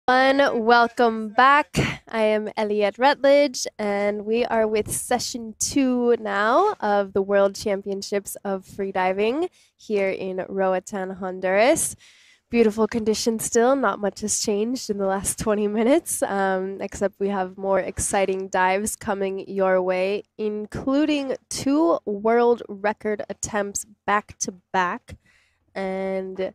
Welcome back. I am Elliot Rutledge, and we are with session 2 now of the World Championships of Freediving here in Roatan, Honduras. Beautiful conditions still, not much has changed in the last 20 minutes, except we have more exciting dives coming your way, including 2 world record attempts back to back. And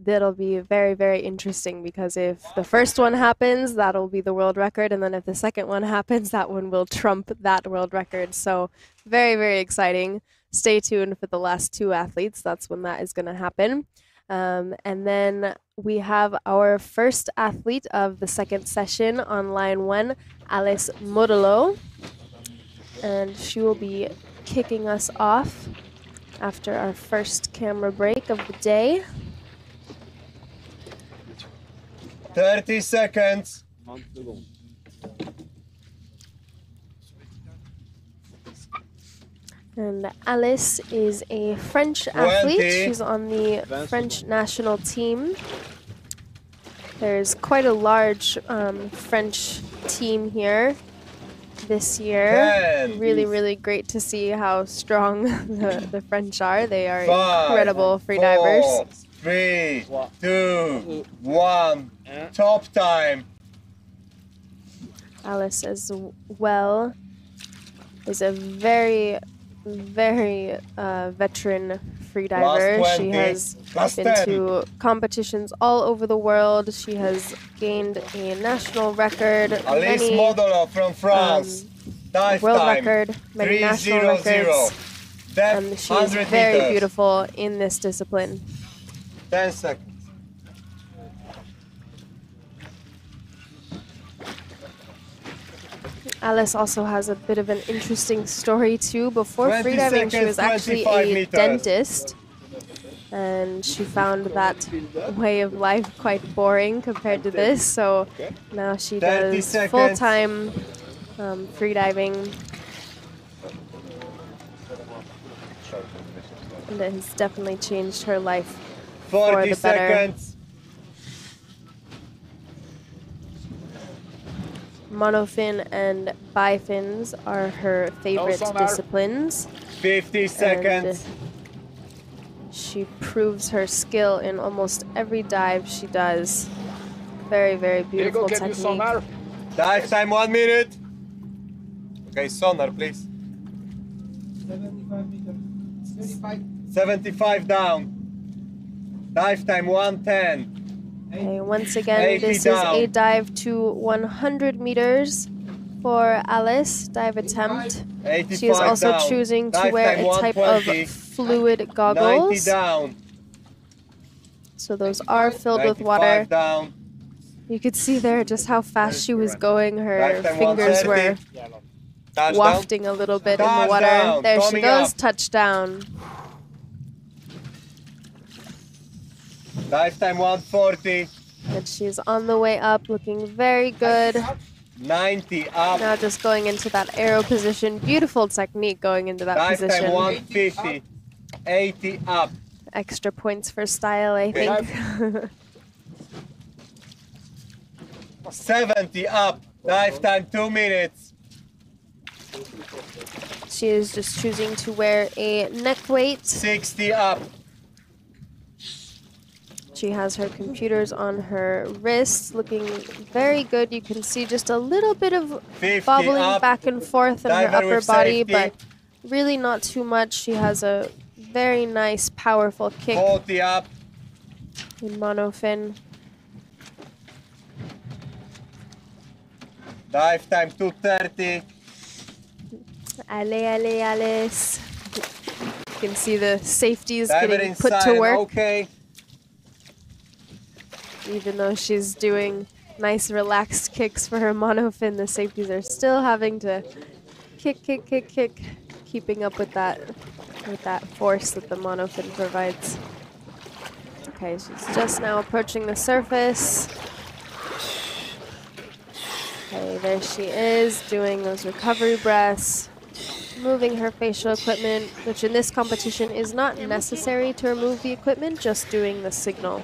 that'll be very, very interesting because if the first one happens, that'll be the world record. And then if the second one happens, that one will trump that world record. So very, very exciting. Stay tuned for the last 2 athletes. That's when that is going to happen. And then we have our first athlete of the second session on line 1, Alice Modelo. And she will be kicking us off after our first camera break of the day. 30 seconds. And Alice is a French athlete. She's on the French national team. There's quite a large French team here this year. Really, really great to see how strong the French are. They are incredible freedivers. 3, 2, 1, top time. Alice as well is a very, very veteran freediver. She has been to competitions all over the world. She has gained a national record, Alice Modelo from France. World record, many national records. And she is very beautiful in this discipline. 10 seconds. Alice also has a bit of an interesting story too. Before freediving, she was actually a dentist, and she found that way of life quite boring compared to this. So now she does full-time freediving, and it has definitely changed her life for the better. Seconds. Monofin and bifins are her favorite disciplines. 50 seconds. And she proves her skill in almost every dive she does. Very, very beautiful technique. Dive time 1 minute. Okay, sonar, please. 75 meters. 75 down. Dive time 110. Okay, once again, this is a dive to 100 meters for Alice, dive attempt. She is also choosing to wear a type of fluid goggles. 90 down. So those are filled with water. Down. You could see there just how fast she was going. Her fingers were wafting a little bit in the water. There she goes, touchdown. Dive time 140. And she's on the way up, looking very good. 90 up. Now just going into that arrow position. Beautiful technique going into that dive position. Time 150. 80 up. Extra points for style, I think. 70 up. Dive time 2 minutes. She is just choosing to wear a neck weight. 60 up. She has her computers on her wrists, looking very good. You can see just a little bit of bobbling back and forth in her upper body, but really not too much. She has a very nice, powerful kick 40 up. In monofin. Dive time 230. Allez, Alice. You can see the safeties getting put to work. Okay. Even though she's doing nice relaxed kicks for her monofin, the safeties are still having to kick, keeping up with that force that the monofin provides. Okay, she's just now approaching the surface. Okay, there she is, doing those recovery breaths, moving her facial equipment, which in this competition is not necessary to remove the equipment, just doing the signal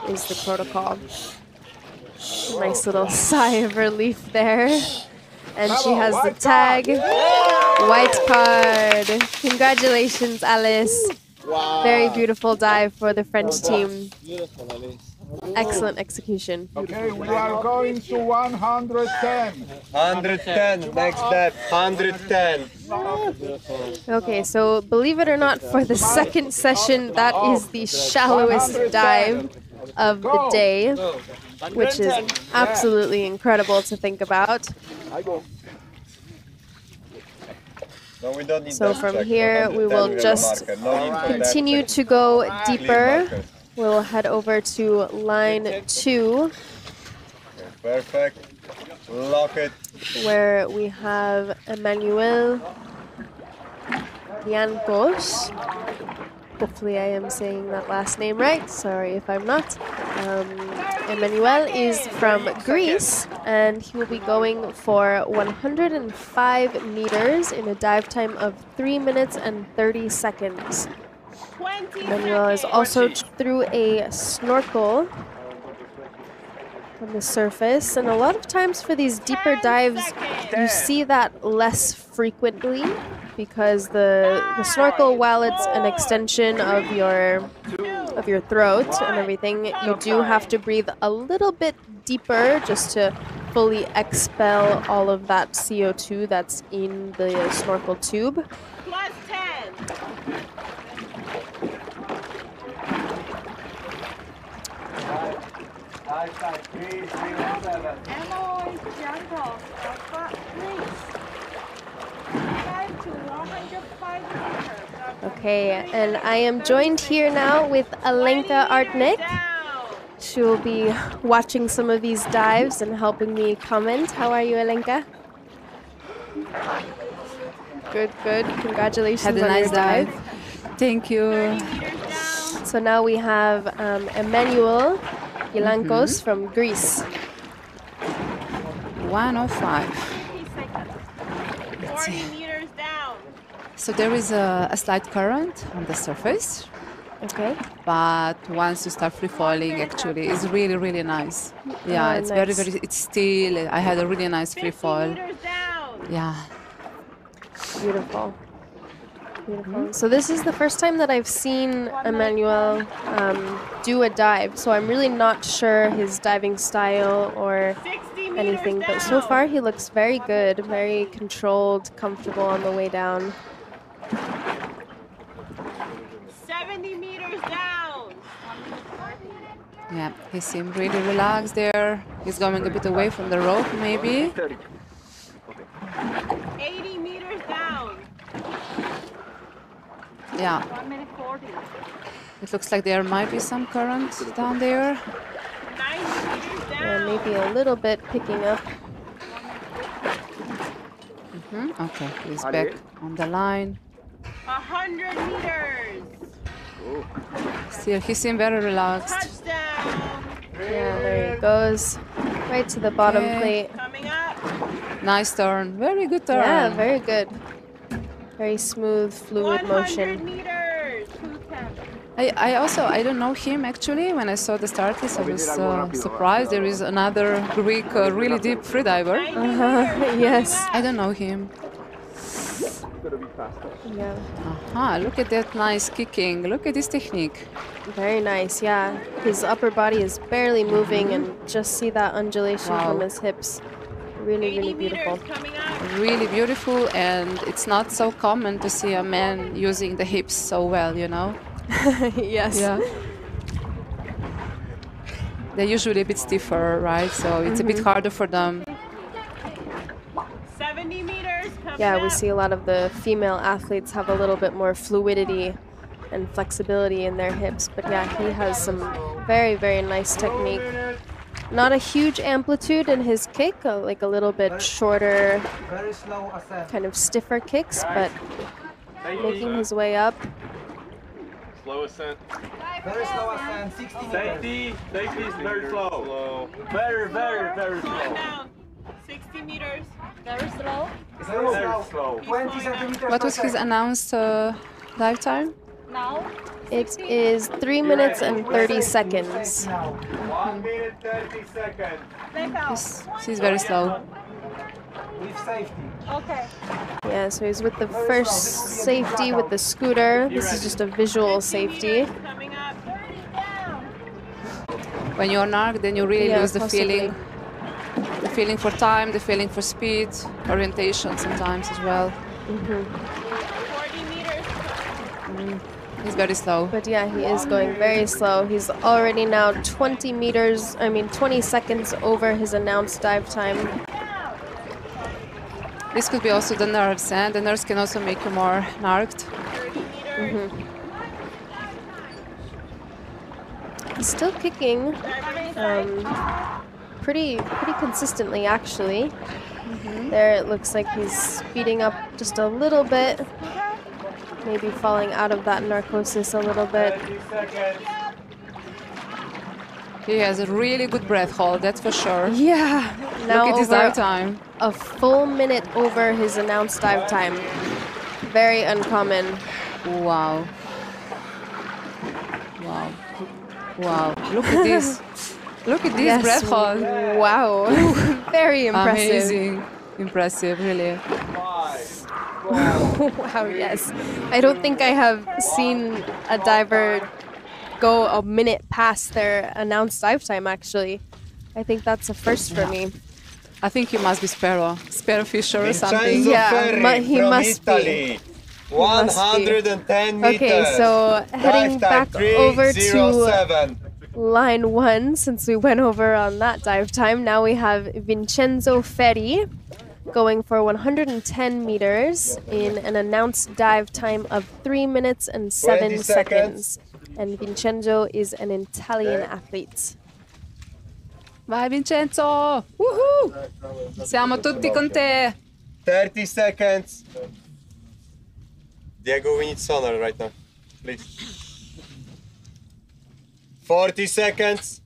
is the protocol. Nice little sigh of relief there. And she has the tag. White card. Congratulations, Alice. Wow. Very beautiful dive for the French team. Excellent execution. Okay, we are going to 110. 110, next depth, 110. Okay, so believe it or not, for the second session, that is the shallowest dive of the day, which is absolutely incredible to think about. No, we don't need So that from check. here, we will just continue to go deeper. We'll head over to line 2, Perfect. Lock it. where we have Emmanuel Yankos. Hopefully I am saying that last name right. Sorry if I'm not. Emmanuel is from Greece, and he will be going for 105 meters in a dive time of 3 minutes and 30 seconds. Emmanuel is also through a snorkel on the surface, and a lot of times for these deeper dives you see that less frequently because the snorkel, while it's an extension of your throat and everything, you do have to breathe a little bit deeper just to fully expel all of that CO2 that's in the snorkel tube. Plus 10. Okay, and I am joined here now with Alenka Artnik. She will be watching some of these dives and helping me comment. How are you, Alenka? Good, good. Congratulations Had a on nice your dive. Thank you. So now we have Emmanuel Ilankos from Greece. 105. 40 meters down. So there is a slight current on the surface, Okay. but once you start free falling, actually, it's really, really nice. Yeah, Oh, it's nice. it's still. I had a really nice free 50 fall. meters down. Yeah. Beautiful. Beautiful. So this is the first time that I've seen Emmanuel do a dive, so I'm really not sure his diving style or 60 meters anything, down. but so far he looks very good, very controlled, comfortable on the way down. 70 meters down. Yeah, he seemed really relaxed there. He's going a bit away from the rope, maybe. 80 meters down. Yeah, 1 minute 40. it looks like there might be some current down there. 90 meters down. Yeah, maybe a little bit picking up. Okay, he's back on the line. 100 meters. Still, he seemed very relaxed. Touchdown. Yeah, there he goes. Right to the bottom Okay. plate. Coming up. Nice turn. Very good turn. Yeah, very good. Very smooth, fluid 100 motion. meters. 210. I don't know him actually. When I saw the start list, I was surprised. There is another Greek really deep freediver. 90 meters. Yes. I don't know him. Yeah. Aha, look at that nice kicking. Look at this technique. Very nice, yeah. His upper body is barely moving, and just see that undulation Wow. from his hips. Really, 80 really beautiful. meters coming up. Really beautiful, and it's not so common to see a man using the hips so well, you know? Yes. Yeah. They're usually a bit stiffer, right? So it's a bit harder for them. 70 meters coming Yeah, we up. see a lot of the female athletes have a little bit more fluidity and flexibility in their hips. But yeah, he has some very, very nice technique. Not a huge amplitude in his kick, like a little bit shorter, Very slow ascent. kind of stiffer kicks, but making his way up. Slow ascent. Very slow ascent. 60 meters. Safety. Safety is very slow. Very, very, very Going slow. down. 60 meters. Very slow. Very Very slow. slow. 20 centimeters. What per was his second. announced dive time? Now. It is 3 minutes and 30 seconds. Now. 1 minute 30 seconds. Back out. He's very slow. With safety. Okay. Yeah, so he's with the first safety with the scooter. This is just a visual 50 safety. meters coming up. 30 down. When you're narc, then you really Yeah, lose the possibly. feeling. The feeling for time, the feeling for speed, orientation sometimes as well. 40 meters. He's very slow. But yeah, he is going very slow. He's already now 20 seconds over his announced dive time. This could be also the nerves, and the nerves can also make you more narked. 30 meters. He's still kicking pretty consistently, actually. There it looks like he's speeding up just a little bit. Maybe falling out of that narcosis a little bit. 30 seconds. He has a really good breath hold, that's for sure. Yeah. Now Look at his over dive time. a full minute over his announced dive time. Very uncommon. Wow. Wow. Wow. Look at this. Look at this breath hold. Wow. Very impressive. Amazing. Impressive, really. 5, 4, Wow, yes. I don't think I have seen a diver go a minute past their announced dive time, actually. I think that's a first for me. I think he must be Spearfisher or something. Vincenzo Yeah, Ferri he from must be. Italy. must be. 110 meters. Okay, so heading Dive time back over to 3:07. line 1, since we went over on that dive time. Now we have Vincenzo Ferri going for 110 meters in an announced dive time of 3 minutes and 7 20 seconds. And Vincenzo is an Italian athlete. Vai Vincenzo! Woohoo! Siamo tutti con te! 30 seconds. Diego, we need sonar right now, please. 40 seconds.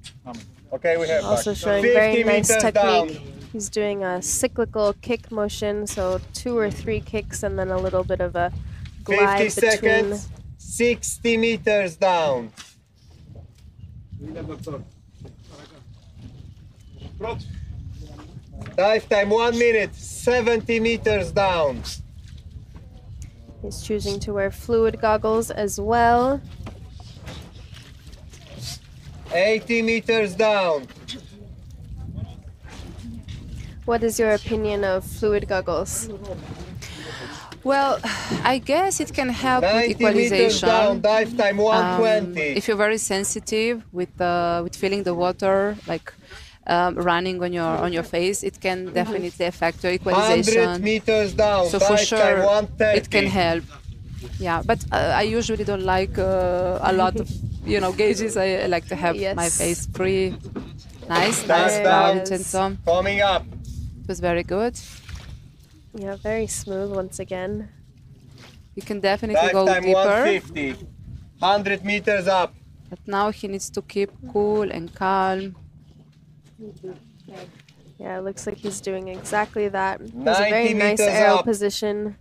Okay, we have Also back. showing 50 very nice meters technique. down. He's doing a cyclical kick motion, so 2 or 3 kicks and then a little bit of a 50 glide between. seconds. 60 meters down. Dive time 1 minute. 70 meters down. He's choosing to wear fluid goggles as well. 80 meters down. What is your opinion of fluid goggles? Well, I guess it can help with 90 meters down. equalization. Dive time 120. If you're very sensitive with feeling the water, like running on your face, it can definitely affect your 100 equalization. meters down. So for Dive time sure, 130. it can help. Yeah, but I usually don't like a lot of gauges. I like to have Yes. my face free. Nice, Dive nice, down. Vincenzo. Coming up. It was very good. Yeah, very smooth once again. You can definitely Dive go time deeper, 150. 100 meters up. but now he needs to keep cool and calm. Yeah, it looks like he's doing exactly that. He has a 90 very nice meters arrow up. position.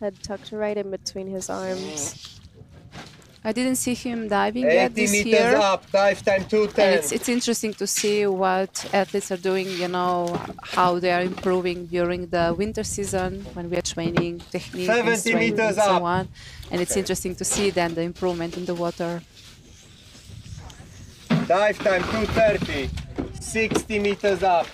Head tucked right in between his arms. I didn't see him diving yet 80 this meters year. up. Dive time And 210. it's interesting to see what athletes are doing, how they are improving during the winter season when we are training technique and 70 strength and meters so up. on. And it's interesting to see then the improvement in the water. Dive time 230. 60 meters up.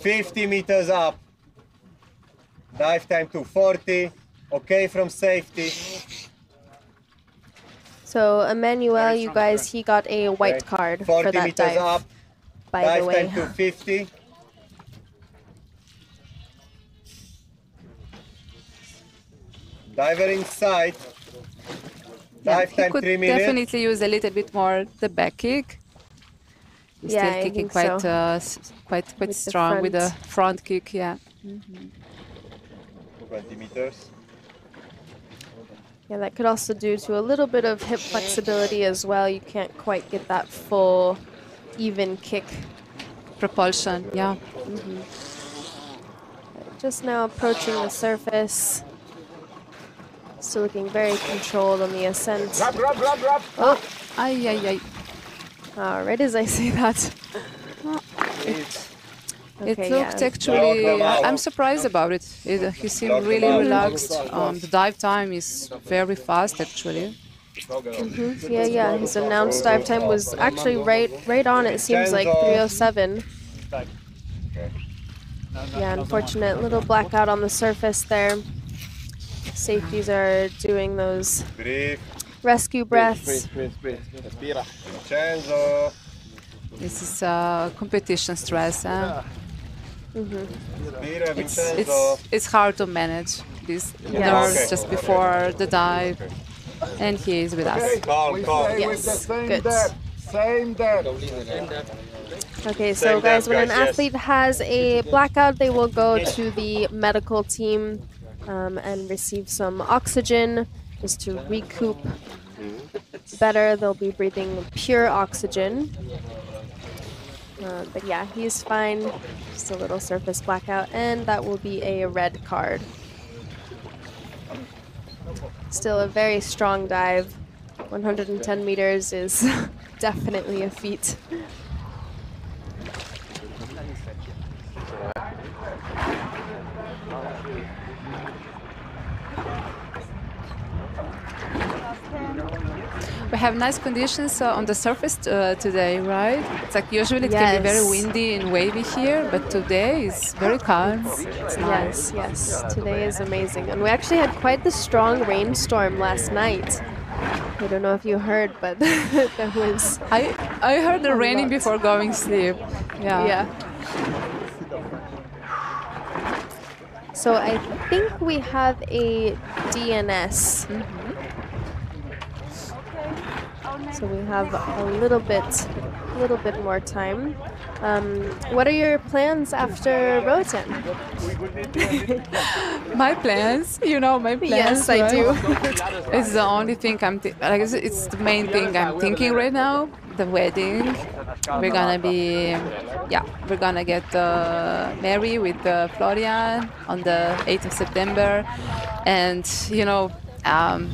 $50 meters up. Dive time 240. Okay from safety. So Emmanuel, you guys, he got a white card for 40 that meters dive, up. by the Dive way. time 250. Diver inside. Dive He time could 3 minutes. definitely use a little bit more the back kick. He's Yeah, still I kicking think quite so. quite With the strong with the front kick, yeah. 20 meters. Yeah, that could also due to a little bit of hip flexibility as well. You can't quite get that full, even kick. Propulsion, yeah. just now approaching the surface. Still looking very controlled on the ascent. Grab, grab, grab, grab. Oh, Ay, ay, ay. right as I say that. It Okay, looked yeah. actually, I'm surprised about it. He seemed really relaxed. The dive time is very fast actually. Yeah. His announced dive time was actually right on. It seems like 3:07. Yeah, unfortunate little blackout on the surface there. Safeties are doing those Breathe. rescue breaths. Vincenzo. This is competition stress. Huh? Respira, Vincenzo. It's hard to manage these Yes. nerves Okay. just before the dive, and he is with us. Calm, We calm. stay with Yes, the same good. depth. Same depth. Okay, so Same guys, depth, when an guys, yes. athlete has a blackout, they will go to the medical team and receive some oxygen just to recoup better. They'll be breathing pure oxygen. But yeah, he's fine. Just a little surface blackout, and that will be a red card. Still a very strong dive. 110 meters is definitely a feat. We have nice conditions on the surface today, right? It's like usually it can be very Yes. windy and wavy here, but today is very calm. It's nice. Yes. Today is amazing. And we actually had quite the strong rainstorm last night. I don't know if you heard, but that was... I heard the raining lot. before going sleep. Yeah. So I think we have a DNS. So we have a little bit more time. What are your plans after Roatan? My plans, you know, my plans. Yes, I right? do. It's the only thing it's the main thing I'm thinking right now. The wedding. We're gonna be, we're gonna get married with Florian on the 8th of September, and you know.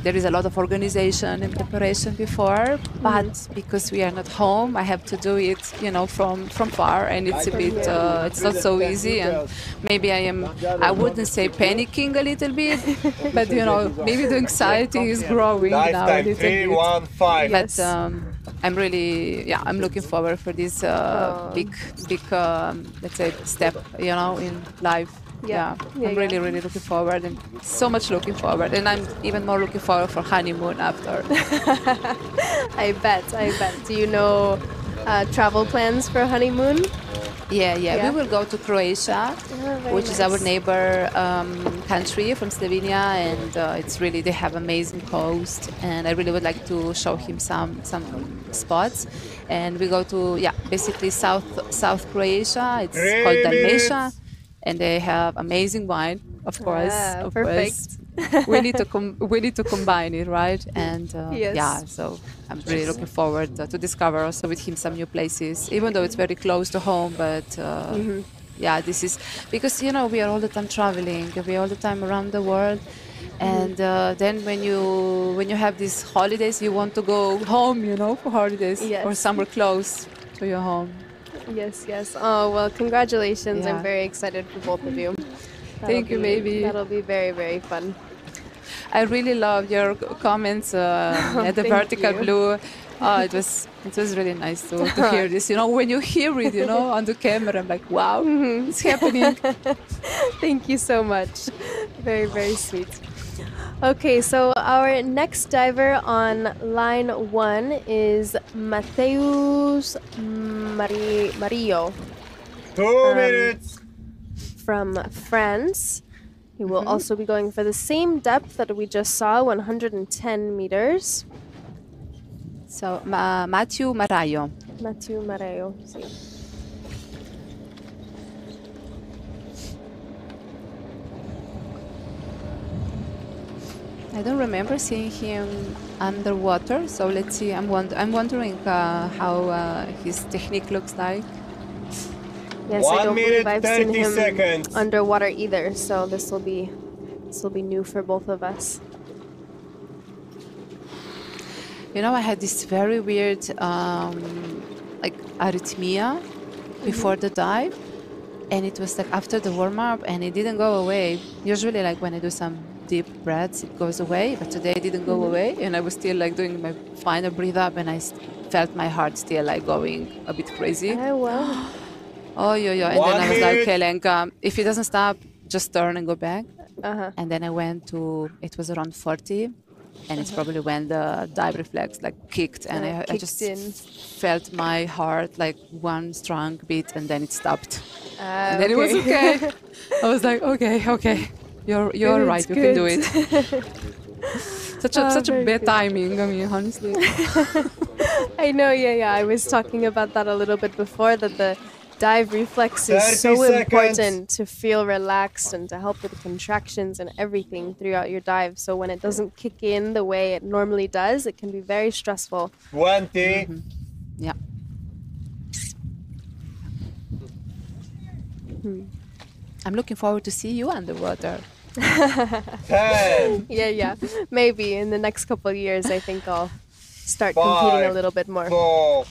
There is a lot of organization and preparation before, but because we are not home, I have to do it, you know, from far, and it's a bit, it's not so easy, and maybe I wouldn't say panicking a little bit, but you know, maybe the anxiety is growing Dive now a time little bit. 3:15. But I'm really, I'm looking forward for this big, let's say, step, you know, in life. I'm really looking forward, and so much looking forward, and I'm even more looking forward for honeymoon after. I bet. Do you know travel plans for honeymoon? Yeah. Yeah. We will go to Croatia, very which is our nice. neighbor country from Slovenia, and it's really, they have amazing coast, and I really would like to show him some spots. And we go to basically South Croatia. It's called Dalmatia. And they have amazing wine, of course. Ah, of perfect. course. we need to combine it, right? And Yes. so I'm really looking forward to discover also with him some new places, even though it's very close to home. But this is because you know we are all the time traveling, we are all the time around the world, and then when you have these holidays, you want to go home, you know, for holidays or Yes. somewhere close to your home. Yes. Oh, well, congratulations. Yeah. I'm very excited for both of you. Thank you, baby. That'll be very, very fun. I really love your comments at the Thank vertical you. blue. It was really nice to hear this. You know, when you hear it, you know, on the camera, I'm like, wow, it's happening. Thank you so much. Very, very sweet. Okay, so our next diver on line 1 is Mateus Mario 2 minutes. from France. He will also be going for the same depth that we just saw, 110 meters. So, Matthew Marayo. Mathieu Mario. Sí. I don't remember seeing him underwater, so let's see. I'm wondering how his technique looks like. Yes, I 1 don't minute, believe I've seen 30 him seconds. underwater either, so this will be new for both of us. You know, I had this very weird like arrhythmia before the dive, and it was like after the warm-up, and it didn't go away. Usually, like when I do some deep breaths, it goes away, but today it didn't go away, and I was still like doing my final breathe up, and I felt my heart still like going a bit crazy. Oh, wow. Oh, yeah. And then I was like, okay, Lenka, if it doesn't stop, just turn and go back. And then I went to, it was around 40, and it's probably when the dive reflex like kicked, and I just felt my heart like one strong beat, and then it stopped. And then it was okay. I was like, okay, you're right, you can do it. Such a bad timing, I mean, honestly. I know, yeah. I was talking about that a little bit before, that the dive reflex is so important to feel relaxed and to help with contractions and everything throughout your dive. So when it doesn't kick in the way it normally does, it can be very stressful. 20. Yeah. I'm looking forward to see you underwater. 10. Yeah. Maybe in the next couple of years, I think I'll start 5, competing a little bit more. 4,